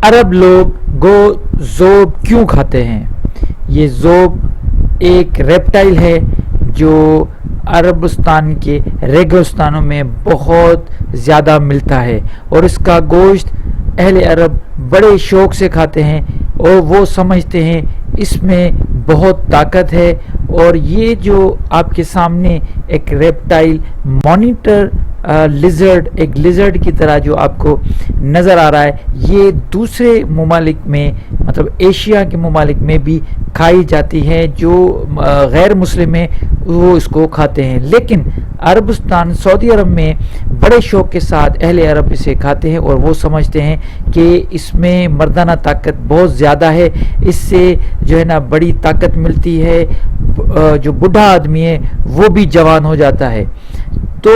عرب لوگ ذوب کیوں کھاتے ہیں؟ یہ ذوب ایک ریپٹائل ہے جو عربستان کے ریگستانوں میں بہت زیادہ ملتا ہے، اور اس کا گوشت اہل عرب بڑے شوق سے کھاتے ہیں، اور وہ سمجھتے ہیں اس میں بہت طاقت ہے۔ اور یہ جو آپ کے سامنے ایک ریپٹائل مانیٹر لیزرڈ، ایک لیزرڈ کی طرح جو آپ کو نظر آ رہا ہے، یہ دوسرے ممالک میں، مطلب ایشیا کے ممالک میں بھی کھائی جاتی ہے۔ جو غیر مسلم ہیں وہ اس کو کھاتے ہیں، لیکن عربستان، سعودی عرب میں بڑے شوق کے ساتھ اہل عرب اسے کھاتے ہیں، اور وہ سمجھتے ہیں کہ اس میں مردانہ طاقت بہت زیادہ ہے، اس سے جو ہے نا بڑی طاقت ملتی ہے، جو بوڑھا آدمی ہے وہ بھی جوان ہو جاتا ہے۔ تو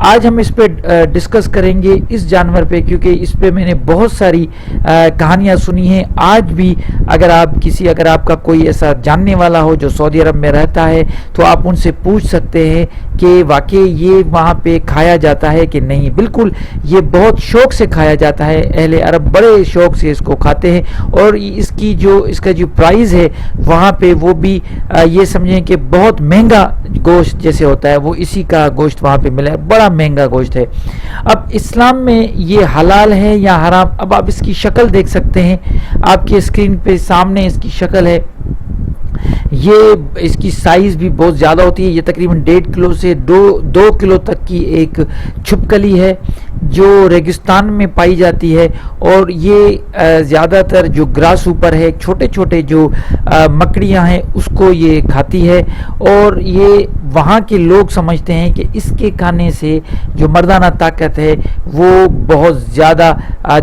آج ہم اس پہ ڈسکس کریں گے اس جانور پہ، کیونکہ اس پہ میں نے بہت ساری کہانیاں سنی ہیں۔ آج بھی اگر آپ کا کوئی ایسا جاننے والا ہو جو سعودی عرب میں رہتا ہے تو آپ ان سے پوچھ سکتے ہیں کہ واقعی یہ وہاں پہ کھایا جاتا ہے کہ نہیں۔ بالکل یہ بہت شوق سے کھایا جاتا ہے، اہل عرب بڑے شوق سے اس کو کھاتے ہیں، اور اس کا جو پرائز ہے وہاں پہ وہ بھی یہ سمجھیں کہ بہت مہنگا گوشت جیسے ہوتا ہے، وہ اسی کا گوشت وہاں پہ ملا ہے، بڑا مہنگا گوشت ہے۔ اب اسلام میں یہ حلال ہے یا حرام؟ اب آپ اس کی شکل دیکھ سکتے ہیں، آپ کے اسکرین پہ سامنے اس کی شکل ہے۔ یہ اس کی سائز بھی بہت زیادہ ہوتی ہے، یہ تقریباً 1.5 کلو سے 2 کلو تک کی ایک چھپکلی ہے جو ریگستان میں پائی جاتی ہے، اور یہ زیادہ تر جو گراس اوپر ہے، چھوٹے چھوٹے جو مکڑیاں ہیں اس کو یہ کھاتی ہے، اور یہ وہاں کے لوگ سمجھتے ہیں کہ اس کے کھانے سے جو مردانہ طاقت ہے وہ بہت زیادہ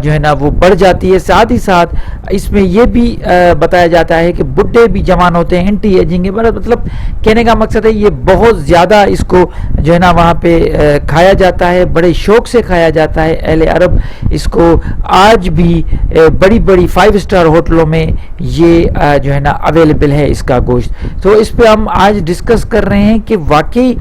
جو ہے نا وہ بڑھ جاتی ہے۔ ساتھ ہی ساتھ اس میں یہ بھی بتایا جاتا ہے کہ بڈھے بھی جوان ہوتے ہیں، اینٹی ایجنگ ہے، مطلب کہنے کا مقصد ہے یہ بہت زیادہ اس کو جو ہے نا وہاں پہ کھایا جاتا ہے، بڑے شوق سے کھایا جاتا ہے۔ اہل عرب اس کو آج بھی بڑی بڑی 5 اسٹار ہوٹلوں میں یہ جو ہے نا اویلیبل ہے اس کا گوشت۔ تو اس پہ ہم آج ڈسکس کر رہے ہیں کہ واقعی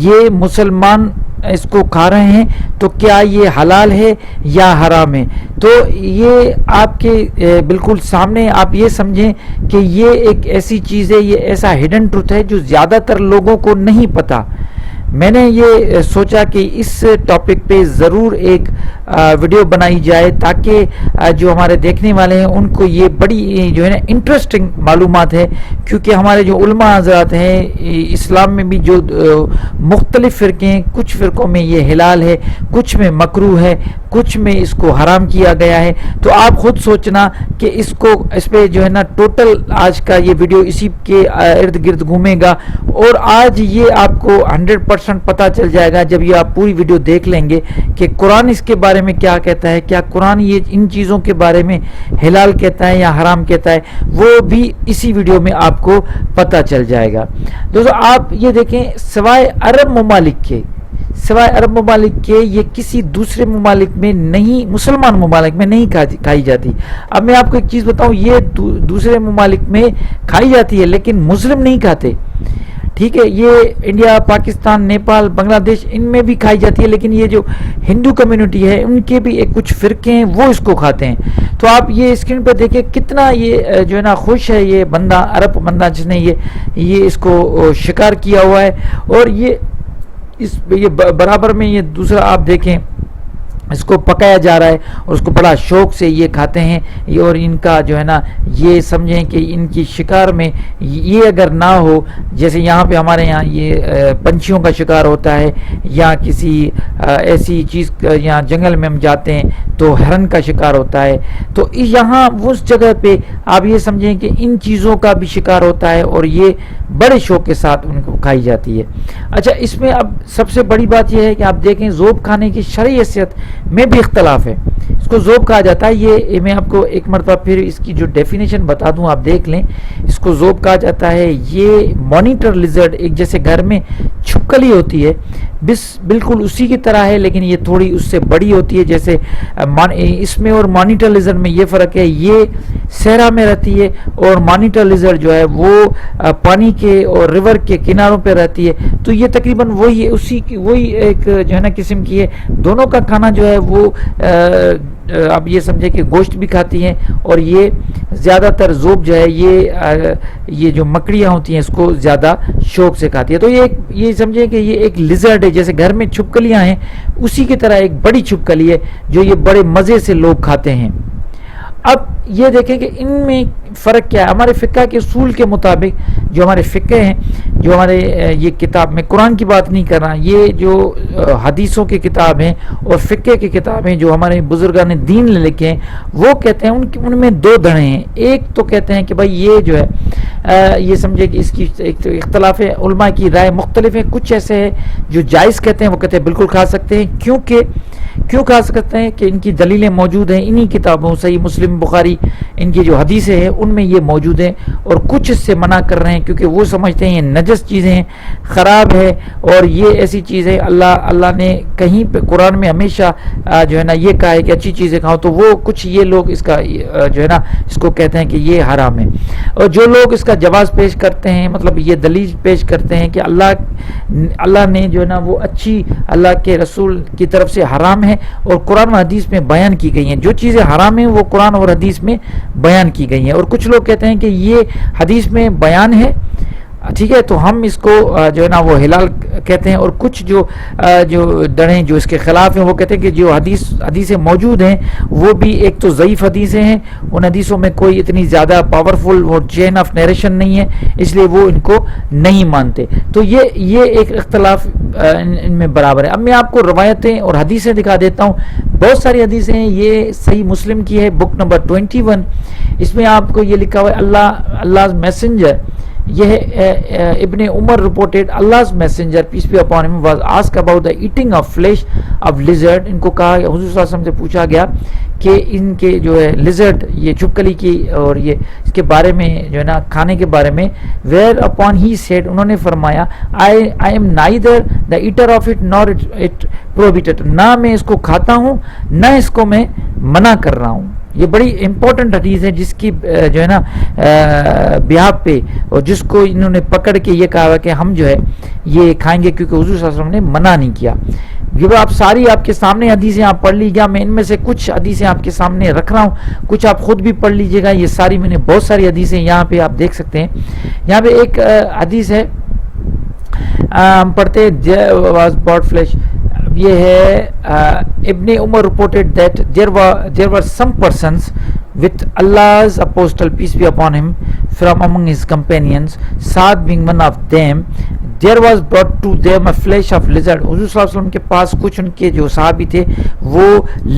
یہ مسلمان اس کو کھا رہے ہیں تو کیا یہ حلال ہے یا حرام ہے؟ تو یہ آپ کے بالکل سامنے آپ یہ سمجھیں کہ یہ ایک ایسی چیز ہے، یہ ایسا ہڈن ٹروتھ ہے جو زیادہ تر لوگوں کو نہیں پتا۔ میں نے یہ سوچا کہ اس ٹاپک پہ ضرور ایک ویڈیو بنائی جائے تاکہ جو ہمارے دیکھنے والے ہیں ان کو یہ بڑی جو ہے نا انٹرسٹنگ معلومات ہے، کیونکہ ہمارے جو علماء حضرات ہیں اسلام میں بھی جو مختلف فرقے ہیں، کچھ فرقوں میں یہ حلال ہے، کچھ میں مکروہ ہے، کچھ میں اس کو حرام کیا گیا ہے۔ تو آپ خود سوچنا کہ اس پہ جو ہے نا ٹوٹل آج کا یہ ویڈیو اسی کے ارد گرد گھومے گا، اور آج یہ آپ کو 100% پتہ چل جائے گا جب یہ آپ پوری ویڈیو دیکھ لیں گے کہ قرآن اس کے بارے میں کیا کہتا ہے، کیا قرآن یہ ان چیزوں کے بارے میں حلال کہتا ہے یا حرام کہتا ہے، وہ بھی اسی ویڈیو میں آپ کو پتہ چل جائے گا۔ دوستو آپ یہ دیکھیں، سوائے عرب ممالک کے یہ کسی دوسرے ممالک میں نہیں، مسلمان ممالک میں نہیں کھائی جاتی۔ اب میں آپ کو ایک چیز بتاؤں، یہ دوسرے ممالک میں کھائی جاتی ہے لیکن مسلم نہیں کھاتے، ٹھیک ہے؟ یہ انڈیا، پاکستان، نیپال، بنگلہ دیش ان میں بھی کھائی جاتی ہے، لیکن یہ جو ہندو کمیونٹی ہے ان کے بھی کچھ فرقے ہیں وہ اس کو کھاتے ہیں۔ تو آپ یہ اسکرین پہ دیکھیں کتنا یہ جو ہے نا خوش ہے یہ بندہ، عرب بندہ جس نے یہ اس کو شکار کیا ہوا ہے، اور یہ برابر میں یہ دوسرا آپ دیکھیں اس کو پکایا جا رہا ہے، اور اس کو بڑا شوق سے یہ کھاتے ہیں، اور ان کا جو ہے نا یہ سمجھیں کہ ان کی شکار میں یہ اگر نہ ہو، جیسے یہاں پہ ہمارے یہاں یہ پنچھیوں کا شکار ہوتا ہے، یا کسی ایسی چیز یہاں جنگل میں ہم جاتے ہیں تو ہرن کا شکار ہوتا ہے، تو یہاں اس جگہ پہ آپ یہ سمجھیں کہ ان چیزوں کا بھی شکار ہوتا ہے، اور یہ بڑے شوق کے ساتھ ان کو کھائی جاتی ہے۔ اچھا، اس میں اب سب سے بڑی بات یہ ہے کہ آپ دیکھیں ذوب کھانے کی شرعی حیثیت میں بھی اختلاف ہے۔ اس کو ذوب کہا جاتا ہے، یہ میں آپ کو ایک مرتبہ پھر اس کی جو ڈیفینیشن بتا دوں، آپ دیکھ لیں۔ اس کو ذوب کہا جاتا ہے، یہ مانیٹر لیزرڈ، ایک جیسے گھر میں چھپکلی ہوتی ہے، بالکل اسی کی طرح ہے، لیکن یہ تھوڑی اس سے بڑی ہوتی ہے. جیسے اس میں اور مانیٹر لیزرڈ میں یہ فرق ہے، یہ صحرا میں رہتی ہے اور مانیٹر لیزرڈ جو ہے وہ پانی کے اور ریور کے کناروں پہ رہتی ہے. تو یہ تقریباً وہی وہی ایک جو ہے نا قسم کی ہے. دونوں کا کھانا جو ہے وہ آپ یہ سمجھے کہ گوشت بھی کھاتی ہیں، اور یہ زیادہ تر ذوب جو ہے یہ جو مکڑیاں ہوتی ہیں اس کو زیادہ شوق سے کھاتی ہے. تو یہ سمجھیں کہ یہ ایک لیزرڈ ہے، جیسے گھر میں چھپکلیاں ہیں اسی کی طرح ایک بڑی چھپکلی ہے جو یہ بڑے مزے سے لوگ کھاتے ہیں. اب یہ دیکھیں کہ ان میں فرق کیا ہے. ہمارے فقہ کے اصول کے مطابق جو ہمارے فقہ ہیں، جو ہمارے یہ کتاب میں قرآن کی بات نہیں کر رہا، یہ جو حدیثوں کی کتاب ہیں اور فقہ کی کتابیں جو ہمارے بزرگان دین نے لکھے ہیں، وہ کہتے ہیں ان میں دو دھڑے ہیں. ایک تو کہتے ہیں کہ بھائی یہ جو ہے یہ سمجھے کہ اس کی اختلاف ہے، علماء کی رائے مختلف ہے. کچھ ایسے ہیں جو جائز کہتے ہیں، وہ کہتے ہیں بالکل کھا سکتے ہیں. کیوں کھا سکتے ہیں؟ کہ ان کی دلیلیں موجود ہیں انہی کتابوں، صحیح مسلم، بخاری، ان کی جو حدیثیں ہیں ان میں یہ موجود ہیں. اور کچھ اس سے منع کر رہے ہیں کیونکہ وہ سمجھتے ہیں یہ نجس چیزیں ہیں، خراب ہے، اور یہ ایسی چیزیں اللہ نے کہیں پہ قرآن میں ہمیشہ جو ہے نا یہ کہا ہے کہ اچھی چیزیں کھاؤ. تو وہ کچھ یہ لوگ اس کا جو ہے نا اس کو کہتے ہیں کہ یہ حرام ہے. اور جو لوگ اس کا جواز پیش کرتے ہیں، مطلب یہ دلیل پیش کرتے ہیں کہ اللہ نے جو ہے نا وہ اچھی اللہ کے رسول کی طرف سے حرام ہے اور قرآن و حدیث میں بیان کی گئی ہیں. جو چیزیں حرام ہیں وہ قرآن اور حدیث میں بیان کی گئی ہیں. اور کچھ لوگ کہتے ہیں کہ یہ حدیث میں بیان ہے، ٹھیک ہے، تو ہم اس کو جو ہے نا وہ حلال کہتے ہیں. اور کچھ جو دڑیں جو اس کے خلاف ہیں وہ کہتے ہیں کہ جو حدیثیں موجود ہیں وہ بھی ایک تو ضعیف حدیثیں ہیں، ان حدیثوں میں کوئی اتنی زیادہ پاورفل وہ چین آف نیریشن نہیں ہے، اس لیے وہ ان کو نہیں مانتے. تو یہ ایک اختلاف ان میں برابر ہے. اب میں آپ کو روایتیں اور حدیثیں دکھا دیتا ہوں. بہت ساری حدیثیں ہیں. یہ صحیح مسلم کی ہے، بک نمبر 21. اس میں آپ کو یہ لکھا ہوا ہے Allah's messenger. یہ ابن عمر reported Allah's messenger peace be upon him was asked about the eating of flesh of lizard. ان کو کہا، حضور صلی اللہ علیہ وسلم سے پوچھا گیا کہ ان کے جو ہے lizard، یہ چھپکلی کی اور یہ اس کے بارے میں جو ہے نا کھانے کے بارے میں. where upon he said، انہوں نے فرمایا I am neither the eater of it nor it prohibited. نہ میں اس کو کھاتا ہوں نہ اس کو میں منع کر رہا ہوں. یہ بڑی امپورٹنٹ حدیث ہے جس کی جو ہے نا بیاپ پہ اور جس کو انہوں نے پکڑ کے یہ کہا کہ ہم جو ہے یہ کھائیں گے کیونکہ حضور صلی اللہ علیہ وسلم نے منع نہیں کیا. یہ آپ ساری آپ کے سامنے حدیثیں آپ پڑھ لیجیے گا. میں ان میں سے کچھ حدیثیں آپ کے سامنے رکھ رہا ہوں، کچھ آپ خود بھی پڑھ لیجیے گا. یہ ساری میں نے بہت ساری حدیثیں یہاں پہ آپ دیکھ سکتے ہیں. یہاں پہ ایک حدیث ہے ہم پڑھتے واز brought flesh. یہ ہے ابن عمر reported that there were some persons with Allah's apostle peace be upon him from among his companions, Sa'd being one of them. There was brought to them a flesh of lizard. حضور صلی اللہ علیہ وسلم کے پاس کچھ ان کے جو صحابی تھے وہ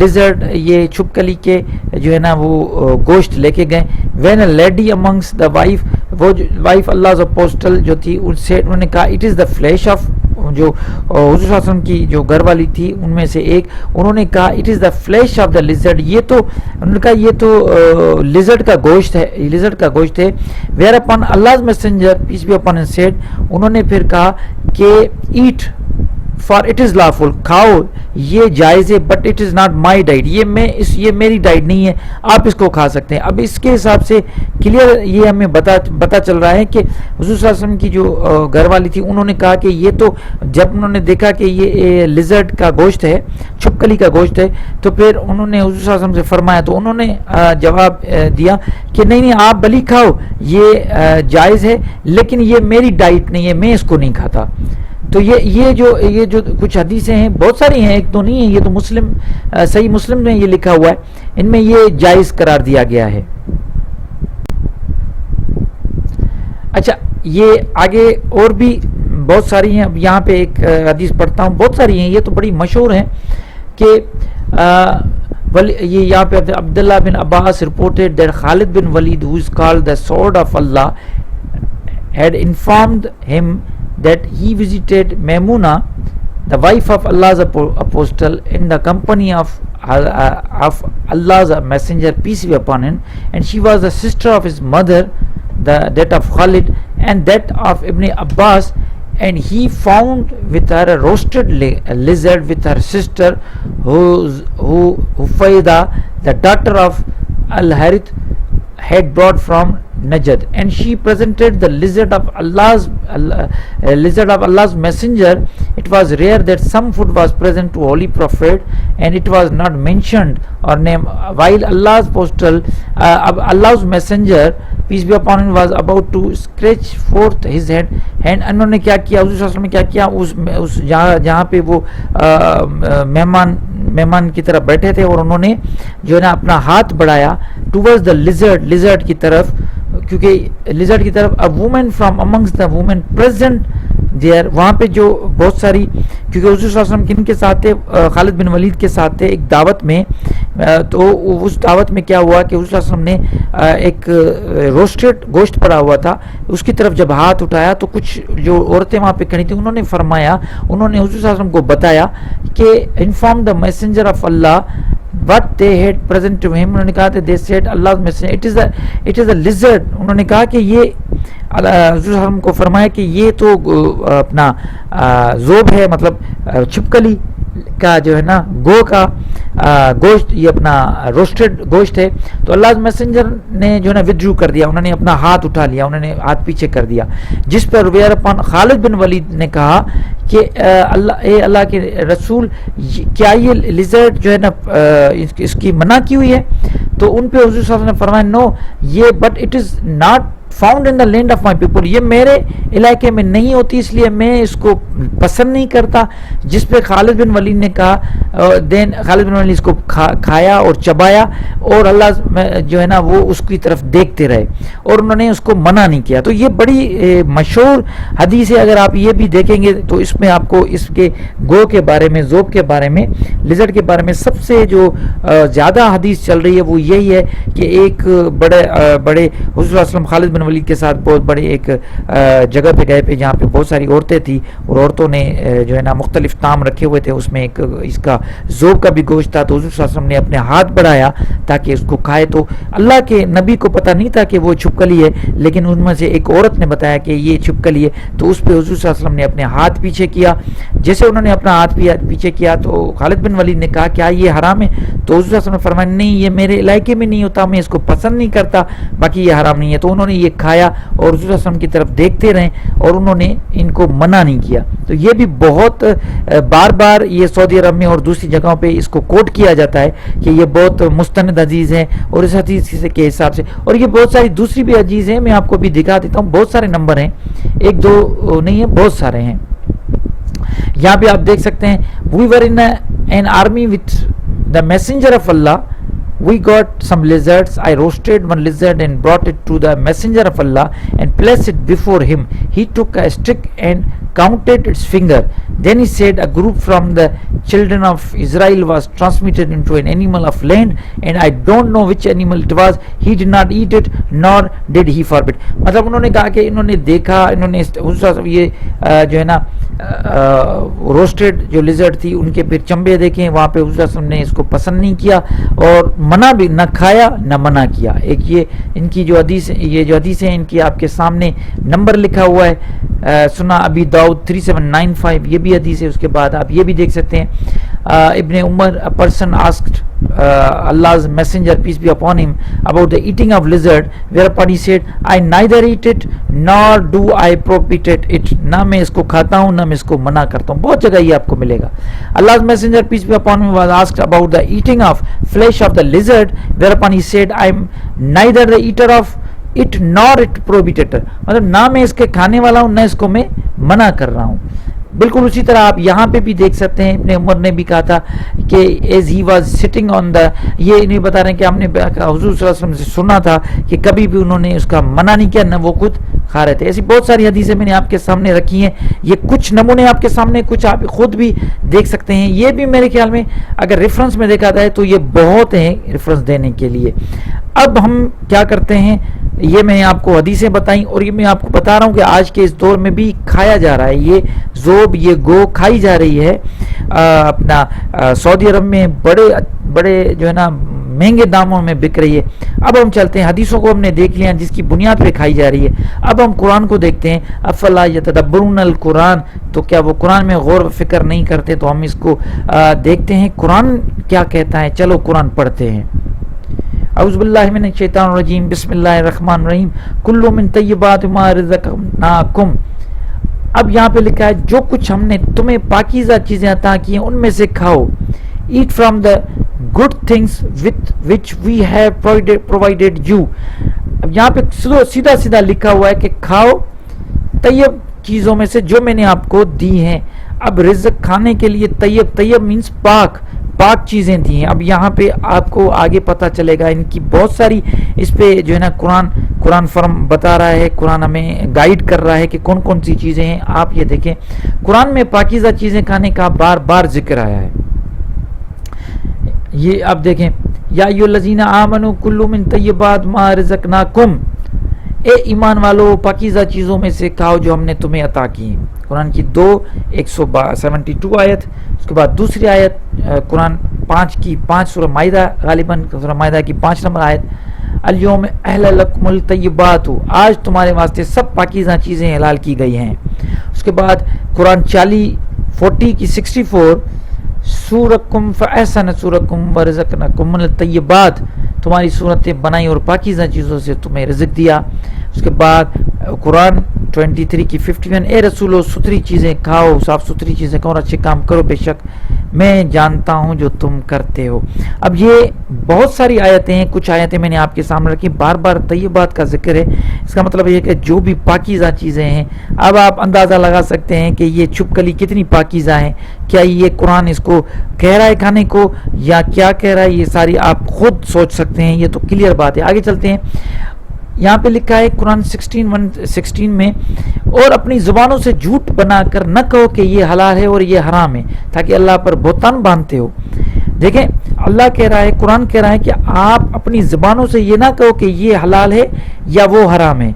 lizard، یہ چھپکلی کے جو ہے نا وہ گوشت لے کے گئے. when a lady amongst the wife، وہ وائف Allah's apostle جو تھی ان سے انہوں نے کہا it is the flesh of، جو حضور صلی اللہ علیہ وسلم کی جو گھر والی تھی ان میں سے ایک، انہوں نے کہا it is the flesh of the lizard. یہ تو انہوں نے کہا یہ تو lizard کا گوشت ہے، lizard کا گوشت ہے. whereupon Allah's messenger peace be upon him said، انہوں نے پھر کہا کہ eat for it is lawful، کھاؤ یہ جائز ہے، but it is not my diet، یہ میری ڈائٹ نہیں ہے، آپ اس کو کھا سکتے ہیں. اب اس کے حساب سے کلیئر یہ ہمیں پتا چل رہا ہے کہ حضور صلی اللہ علیہ وسلم کی جو گھر والی تھی انہوں نے کہا کہ یہ تو جب انہوں نے دیکھا کہ یہ لیزرڈ کا گوشت ہے، چھپکلی کا گوشت ہے، تو پھر انہوں نے حضور صلی اللہ علیہ وسلم سے فرمایا، تو انہوں نے جواب دیا کہ نہیں آپ بھلی کھاؤ، یہ جائز ہے، لیکن یہ میری ڈائٹ نہیں ہے، میں اس کو نہیں کھاتا. تو یہ جو کچھ حدیثیں ہیں، بہت ساری ہیں، ایک تو نہیں ہے، یہ تو مسلم صحیح مسلم میں یہ لکھا ہوا ہے، ان میں یہ جائز قرار دیا گیا ہے. اچھا، یہ آگے اور بھی بہت ساری ہیں. اب یہاں پہ ایک حدیث پڑھتا ہوں، بہت ساری ہیں، یہ تو بڑی مشہور ہیں کہ یہ یہاں پہ عبداللہ بن عباس reported that Khalid bin Walid, who is called the sword of Allah, had informed him that he visited Maimuna, the wife of Allah's apostle, in the company of Allah's messenger peace be upon him, and she was the sister of his mother, that of Khalid, and that of Ibn Abbas, and he found with her a roasted lizard with her sister Hufaida, the daughter of Al-Harith, had brought from Najd, and she presented the lizard of Allah's messenger. It was rare that some food was present to holy prophet, and it was not mentioned or named. While Allah's messenger, peace be upon him, was about to stretch forth his hand, انہوں نے کیا کیا, حضور صلی اللہ علیہ وسلم نے کیا کیا, اس جہاں پہ وہ مہمان کی طرف بیٹھے تھے, اور انہوں نے جو ہے نا اپنا ہاتھ بڑھایا ٹوورڈ دا لیزرڈ کی طرف, کیونکہ لیزرڈ کی طرف. a woman from amongst the women present there, وہاں پہ جو بہت ساری, کیونکہ حضور صلی اللہ علیہ وسلم کن کے ساتھ تھے, خالد بن ولید کے ساتھ تھے ایک دعوت میں. تو اس دعوت میں کیا ہوا کہ حضور صلی اللہ علیہ وسلم نے ایک روسٹڈ گوشت پڑا ہوا تھا, اس کی طرف جب ہاتھ اٹھایا تو کچھ جو عورتیں وہاں پہ کھڑی تھیں انہوں نے فرمایا, انہوں نے حضور صلی اللہ علیہ وسلم کو بتایا کہ inform the messenger of Allah what they had present to him. انہوں نے کہا کہ they said Allah's messenger, it is a lizard. انہوں نے کہا کہ یہ حضور صلی اللہ علیہ وسلم کو فرمایا کہ یہ تو اپنا ذوب ہے, مطلب چھپکلی کا جو ہے نا گو کا گوشت, یہ اپنا روسٹڈ گوشت ہے. تو اللہ میسنجر نے جو ہے نا ودرو کر دیا, انہوں نے اپنا ہاتھ اٹھا لیا, انہوں نے ہاتھ پیچھے کر دیا, جس پر ویرپن خالد بن ولید نے کہا کہ اللہ کے رسول, کیا یہ لیزرڈ جو ہے نا اس کی منع کی ہوئی ہے؟ تو ان پہ حضور صلی اللہ علیہ وسلم نے فرمایا نو, یہ but it is not found in the land of my people, یہ میرے علاقے میں نہیں ہوتی, اس لیے میں اس کو پسند نہیں کرتا. جس پہ خالد بن ولید نے کہا, دین خالد بن ولید اس کو کھایا اور چبایا, اور اللہ جو ہے نا وہ اس کی طرف دیکھتے رہے, اور انہوں نے اس کو منع نہیں کیا. تو یہ بڑی مشہور حدیث ہے, اگر آپ یہ بھی دیکھیں گے تو اس میں آپ کو اس کے گو کے بارے میں, ذوب کے بارے میں, لیزرڈ کے بارے میں سب سے جو زیادہ حدیث چل رہی ہے وہ یہی ہے کہ ایک بڑے حضور صلی اللہ علیہ وسلم خالد بن ولید کے ساتھ بہت بڑے ایک جگہ پہ گئے پہ جہاں پہ بہت ساری عورتیں تھیں, اور عورتوں نے جو ہے نا مختلف طعام رکھے ہوئے تھے, اس میں ایک اس کا ذوب کا بھی گوشت تھا. تو حضور صلی اللہ علیہ وسلم نے اپنے ہاتھ بڑھایا تاکہ اس کو کھائے. تو اللہ کے نبی کو پتہ نہیں تھا کہ وہ چھپکلی ہے, لیکن ان میں سے ایک عورت نے بتایا کہ یہ چھپکلی ہے, تو اس پہ حضور صلی اللہ علیہ وسلم نے اپنے ہاتھ پیچھے کیا. جیسے انہوں نے اپنا ہاتھ پیچھے کیا تو خالد بن ولید نے کہا کیا یہ حرام ہے؟ تو حضور صلی اللہ علیہ وسلم نے فرمایا نہیں, یہ میرے علاقے میں نہیں ہوتا, میں اس کو پسند نہیں کرتا, باقی یہ حرام نہیں ہے. تو انہوں نے یہ کھایا اور حضور صلی اللہ علیہ وسلم کی طرف دیکھتے رہے, اور انہوں نے ان کو منع نہیں کیا. تو یہ بھی بہت بار بار یہ سعودی عرب میں اور دوسری جگہوں پہ اس کو کوٹ کیا جاتا ہے کہ یہ بہت مستند حدیث ہیں, اور اس حدیث کے حساب سے, اور یہ بہت ساری دوسری بھی حدیث ہیں, میں آپ کو بھی دکھا دیتا ہوں, بہت سارے نمبر ہیں, ایک دو نہیں ہیں, بہت سارے ہیں. یہاں پہ آپ دیکھ سکتے ہیں, we were in an army with the messenger of Allah. We got some lizards. I roasted one lizard and brought it to the messenger of Allah and placed it before him. He took a stick and counted its finger. Then he said, a group from the children of Israel was transmitted into an animal of land, and I don't know which animal it was. He did not eat it, nor did he forbid. مطلب انہوں نے کہا کہ انہوں نے دیکھا, انہوں نے یہ جو ہے نا روسٹڈ جو لیزرڈ تھی ان کے پھر چمبے دیکھیں, وہاں پہ حضور صلی اللہ علیہ وسلم نے اس کو پسند نہیں کیا اور منع بھی نہ کھایا نہ منع کیا. ایک یہ ان کی جو حدیث, یہ جو حدیثیں ان کی آپ کے سامنے نمبر لکھا ہوا ہے, سنا ابی داؤد 3795, یہ بھی حدیث ہے. اس کے بعد آپ یہ بھی دیکھ سکتے ہیں, ابن عمر, a person asked Allah's messenger, peace be upon him, about the eating of lizard, whereupon he said, I neither eat it nor do I prohibit it. نہ میں اس کو کھاتا ہوں نہ میں اس کو منع کرتا ہوں. بہت جگہ یہ آپ کو ملے گا. Allah's messenger, peace be upon him, was asked about the eating of flesh of the lizard, whereupon he said, I am neither the eater of it nor it prohibitor. مطلب نہ میں اس کے کھانے والا ہوں نہ اس کو میں منع کر رہا ہوں. بالکل اسی طرح آپ یہاں پہ بھی دیکھ سکتے ہیں, ابن عمر نے بھی کہا تھا کہ as he was sitting on the, یہ نہیں بتا رہے ہیں کہ ہم نے حضور صلی اللہ علیہ وسلم سے سنا تھا کہ کبھی بھی انہوں نے اس کا منع نہیں کیا نہ وہ خود کھا رہے تھے. ایسی بہت ساری حدیثیں میں نے آپ کے سامنے رکھی ہیں, یہ کچھ نمونے آپ کے سامنے, کچھ آپ خود بھی دیکھ سکتے ہیں. یہ بھی میرے خیال میں اگر ریفرنس میں دیکھا جائے تو یہ بہت ہیں ریفرنس دینے کے لیے. اب ہم کیا کرتے ہیں, یہ میں آپ کو حدیثیں بتائیں, اور یہ میں آپ کو بتا رہا ہوں کہ آج کے اس دور میں بھی کھایا جا رہا ہے یہ ذوب, یہ گو کھائی جا رہی ہے. اپنا سعودی عرب میں بڑے بڑے جو ہے نا مہنگے داموں میں بک رہی ہے. اب ہم چلتے ہیں, حدیثوں کو ہم نے دیکھ لیا جس کی بنیاد پہ کھائی جا رہی ہے. اب ہم قرآن کو دیکھتے ہیں. افلا یتدبرون القرآن, تو کیا وہ قرآن میں غور و فکر نہیں کرتے؟ تو ہم اس کو دیکھتے ہیں قرآن کیا کہتا ہے. چلو قرآن پڑھتے ہیں. اعوذ باللہ من الشیطان الرجیم, بسم اللہ الرحمن الرحیم. کل من طیبات ما رزقناکم. اب یہاں پہ لکھا ہے جو کچھ ہم نے تمہیں پاکیزہ چیزیں عطا کی ہیں ان میں سے کھاؤ. Eat from the good things which we have provided you. اب یہاں پہ سیدھا سیدھا لکھا ہوا ہے کہ کھاؤ طیب چیزوں میں سے جو میں نے آپ کو دی ہیں. اب رزق کھانے کے لیے طیب مینس پاک چیزیں دی ہیں. اب یہاں پہ آپ کو آگے پتہ چلے گا ان کی بہت ساری, اس پہ جو ہے نا قرآن فرم بتا رہا ہے, قرآن ہمیں گائیڈ کر رہا ہے کہ کون کون سی چیزیں ہیں. آپ یہ دیکھیں قرآن میں پاکیزہ چیزیں کھانے کا بار بار ذکر آیا ہے. یہ آپ دیکھیں, یا ایھا الذین آمنوا کلوا من طیبات ما رزقناکم. اے ایمان والو پاکیزہ چیزوں میں سے کھاؤ جو ہم نے تمہیں عطا کی ہیں. قرآن کی 172 آیت. اس کے بعد دوسری آیت قرآن 5 سورہ مائدہ, غالباً سورہ مائدہ کی 5 نمبر آیت. الیوم احل لکم الطیبات, آج تمہارے واسطے سب پاکیزہ چیزیں حلال کی گئی ہیں. اس کے بعد قرآن 40 کی 64, سورکم فاحسن سورکم ورزقناکم من الطیبات, تمہاری صورتیں بنائی اور پاکیزہ چیزوں سے تمہیں رزق دیا. اس کے بعد قرآن 23 کی 51, اے رسولو ستھری چیزیں کھاؤ, صاف ستھری چیزیں کھاؤ اور اچھے کام کرو, بے شک میں جانتا ہوں جو تم کرتے ہو. اب یہ بہت ساری آیتیں ہیں, کچھ آیتیں میں نے آپ کے سامنے رکھی, بار بار طیبات کا ذکر ہے. اس کا مطلب یہ کہ جو بھی پاکیزہ چیزیں ہیں. اب آپ اندازہ لگا سکتے ہیں کہ یہ چھپکلی کتنی پاکیزہ ہیں. کیا یہ قرآن اس کو کہہ رہا ہے کھانے کو یا کیا کہہ رہا ہے, یہ ساری آپ خود سوچ سکتے ہیں, یہ تو کلیئر بات ہے. آگے چلتے ہیں. یہاں پہ لکھا ہے قرآن 16 میں, اور اپنی زبانوں سے جھوٹ بنا کر نہ کہو کہ یہ حلال ہے اور یہ حرام ہے تاکہ اللہ پر بہتان باندھتے ہو. دیکھیں اللہ کہہ رہا ہے, قرآن کہہ رہا ہے کہ آپ اپنی زبانوں سے یہ نہ کہو کہ یہ حلال ہے یا وہ حرام ہے.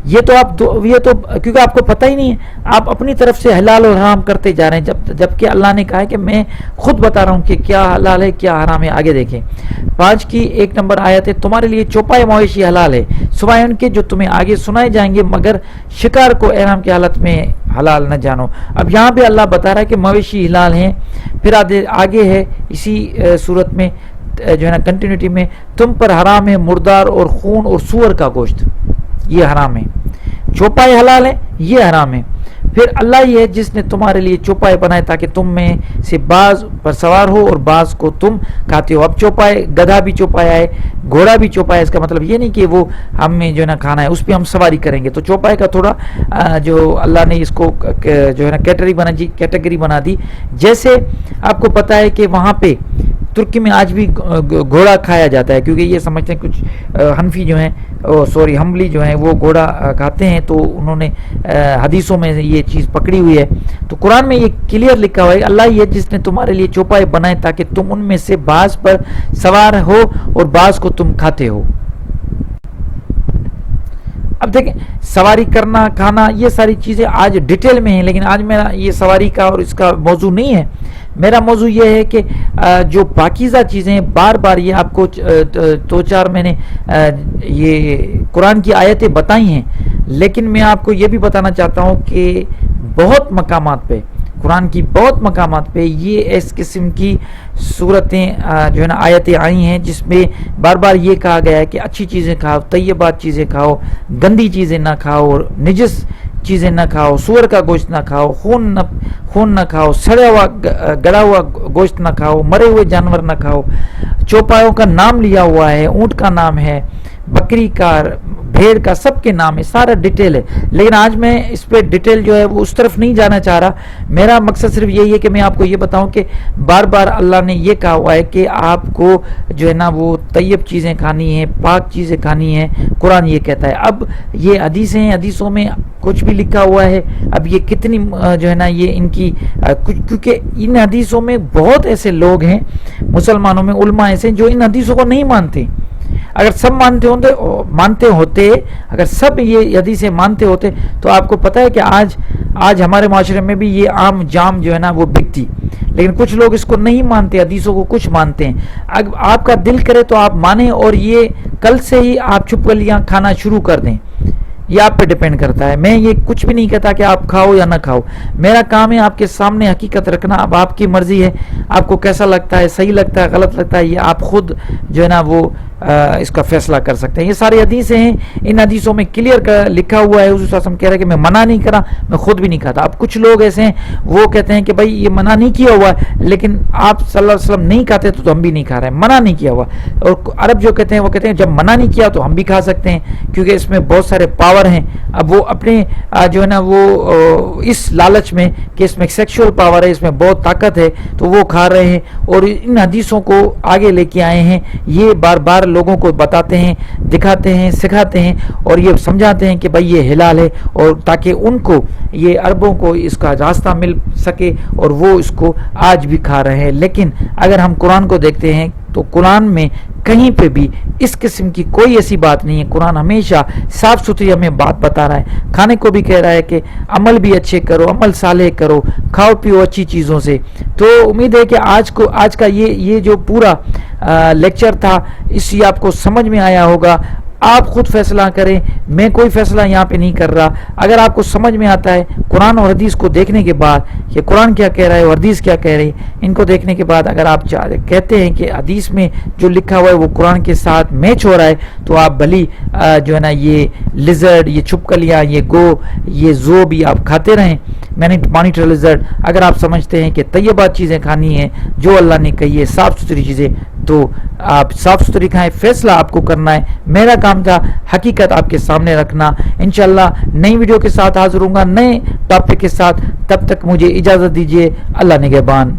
یہ تو کیونکہ آپ کو پتہ ہی نہیں ہے, آپ اپنی طرف سے حلال اور حرام کرتے جا رہے ہیں, جبکہ اللہ نے کہا ہے کہ میں خود بتا رہا ہوں کہ کیا حلال ہے کیا حرام ہے. آگے دیکھیں 5 کی 1 نمبر آیت ہے, تمہارے لیے چوپائے مویشی حلال ہے سوائے ان کے جو تمہیں آگے سنائے جائیں گے, مگر شکار کو احرام کی حالت میں حلال نہ جانو. اب یہاں پہ اللہ بتا رہا ہے کہ مویشی حلال ہیں. پھر آگے ہے اسی صورت میں جو ہے نا کنٹینیوٹی میں, تم پر حرام ہے مردار اور خون اور سور کا گوشت, یہ حرام ہے. چوپائے حلال ہے, یہ حرام ہے. پھر اللہ یہ ہے جس نے تمہارے لیے چوپائے بنائے تاکہ تم میں سے بعض پر سوار ہو اور بعض کو تم کھاتے ہو. اب چوپائے, گدھا بھی چوپایا ہے, گھوڑا بھی چوپایا ہے. اس کا مطلب یہ نہیں کہ وہ ہمیں جو ہے نا کھانا ہے, اس پہ ہم سواری کریں گے. تو چوپائے کا تھوڑا جو اللہ نے اس کو جو ہے نا کیٹیگری بنا دی. جیسے آپ کو پتا ہے کہ وہاں پہ ترکی میں آج بھی گھوڑا کھایا جاتا ہے, کیونکہ یہ سمجھتے ہیں کچھ حنفی جو ہیں حنبلی جو ہیں وہ گھوڑا کھاتے ہیں, تو انہوں نے حدیثوں میں یہ چیز پکڑی ہوئی ہے. تو قرآن میں یہ کلیئر لکھا ہوا ہے, اللہ یہ جس نے تمہارے لیے چوپائے بنائے تاکہ تم ان میں سے بعض پر سوار ہو اور بعض کو تم کھاتے ہو. اب دیکھیں سواری کرنا کھانا یہ ساری چیزیں آج ڈیٹیل میں ہیں, لیکن آج میرا یہ سواری کا اور اس کا موضوع نہیں ہے. میرا موضوع یہ ہے کہ جو پاکیزہ چیزیں بار بار یہ آپ کو 2-4 میں نے یہ قرآن کی آیتیں بتائی ہیں, لیکن میں آپ کو یہ بھی بتانا چاہتا ہوں کہ بہت مقامات پہ قرآن کی بہت مقامات پہ یہ اس قسم کی صورتیں جو ہے نا آیتیں آئی ہیں جس میں بار بار یہ کہا گیا ہے کہ اچھی چیزیں کھاؤ, طیبات چیزیں کھاؤ, گندی چیزیں نہ کھاؤ, اور نجس چیزیں نہ کھاؤ, سور کا گوشت نہ کھاؤ, خون نہ کھاؤ, سڑا ہوا گڑا ہوا گوشت نہ کھاؤ, مرے ہوئے جانور نہ کھاؤ. چوپایوں کا نام لیا ہوا ہے, اونٹ کا نام ہے, بکری کا, بھیڑ کا, سب کے نام ہے, سارا ڈیٹیل ہے. لیکن آج میں اس پہ ڈیٹیل جو ہے وہ اس طرف نہیں جانا چاہ رہا. میرا مقصد صرف یہی ہے کہ میں آپ کو یہ بتاؤں کہ بار بار اللہ نے یہ کہا ہوا ہے کہ آپ کو جو ہے نا وہ طیب چیزیں کھانی ہیں, پاک چیزیں کھانی ہیں. قرآن یہ کہتا ہے. اب یہ حدیثیں ہیں, حدیثوں میں کچھ بھی لکھا ہوا ہے. اب یہ کتنی جو ہے نا یہ ان کی کیونکہ ان حدیثوں میں بہت ایسے لوگ ہیں مسلمانوں میں, علماء ایسے جو ان حدیثوں کو نہیں مانتے. اگر سب مانتے ہوتے اگر سب یہ حدیثیں مانتے ہوتے تو آپ کو پتہ ہے کہ آج ہمارے معاشرے میں بھی یہ عام جام جو ہے نا وہ بکتی، لیکن کچھ لوگ اس کو نہیں مانتے، حدیثوں کو کچھ مانتے ہیں۔ اگر آپ کا دل کرے تو آپ مانیں، اور یہ کل سے ہی آپ چھپکلیاں کھانا شروع کر دیں، یہ آپ پہ ڈیپینڈ کرتا ہے۔ میں یہ کچھ بھی نہیں کہتا کہ آپ کھاؤ یا نہ کھاؤ، میرا کام ہے آپ کے سامنے حقیقت رکھنا۔ اب آپ کی مرضی ہے، آپ کو کیسا لگتا ہے، صحیح لگتا ہے، غلط لگتا ہے، یہ آپ خود جو ہے نا وہ اس کا فیصلہ کر سکتے ہیں۔ یہ ساری حدیثیں ہیں، ان حدیثوں میں کلیئر لکھا ہوا ہے، حضور صلی اللہ علیہ وسلم کہہ رہے ہیں کہ میں منع نہیں کرا، میں خود بھی نہیں کھاتا۔ اب کچھ لوگ ایسے ہیں وہ کہتے ہیں کہ بھائی یہ منع نہیں کیا ہوا ہے، لیکن آپ صلی اللہ علیہ وسلم نہیں کھاتے تو ہم بھی نہیں کھا رہے ہیں، منع نہیں کیا ہوا۔ اور عرب جو کہتے ہیں وہ کہتے ہیں جب منع نہیں کیا تو ہم بھی کھا سکتے ہیں، کیونکہ اس میں بہت سارے پاور ہیں۔ اب وہ اپنے جو ہے نا وہ اس لالچ میں کہ اس میں سیکشول پاور ہے، اس میں بہت طاقت ہے، تو وہ کھا رہے ہیں، اور ان حدیثوں کو آگے لے کے آئے ہیں، یہ بار بار لوگوں کو بتاتے ہیں، دکھاتے ہیں، سکھاتے ہیں، اور یہ سمجھاتے ہیں کہ بھائی یہ حلال ہے، اور تاکہ ان کو یہ عربوں کو اس کا راستہ مل سکے، اور وہ اس کو آج بھی کھا رہے ہیں۔ لیکن اگر ہم قرآن کو دیکھتے ہیں تو قرآن میں کہیں پہ بھی اس قسم کی کوئی ایسی بات نہیں ہے۔ قرآن ہمیشہ صاف ستھری ہمیں بات بتا رہا ہے، کھانے کو بھی کہہ رہا ہے کہ عمل بھی اچھے کرو، عمل صالح کرو، کھاؤ پیو اچھی چیزوں سے۔ تو امید ہے کہ آج کا یہ جو پورا لیکچر تھا، اس سے آپ کو سمجھ میں آیا ہوگا۔ آپ خود فیصلہ کریں، میں کوئی فیصلہ یہاں پہ نہیں کر رہا۔ اگر آپ کو سمجھ میں آتا ہے قرآن اور حدیث کو دیکھنے کے بعد کہ قرآن کیا کہہ رہا ہے اور حدیث کیا کہہ رہی ہے، ان کو دیکھنے کے بعد اگر آپ کہتے ہیں کہ حدیث میں جو لکھا ہوا ہے وہ قرآن کے ساتھ میچ ہو رہا ہے، تو آپ بھلی جو ہے نا یہ لزرڈ، یہ چھپکلیاں، یہ زوب یہ آپ کھاتے رہیں، مانیٹر لزرڈ۔ اگر آپ سمجھتے ہیں کہ طیبات چیزیں کھانی ہیں، جو اللہ نے کہی ہے، صاف ستھری چیزیں، تو آپ صاف ستھری کھائیں، فیصلہ آپ کو کرنا ہے۔ میرا کام تھا حقیقت آپ کے سامنے رکھنا۔ انشاءاللہ نئی ویڈیو کے ساتھ حاضر ہوں گا، نئے ٹاپک کے ساتھ۔ تب تک مجھے اجازت دیجیے، اللہ نگہبان۔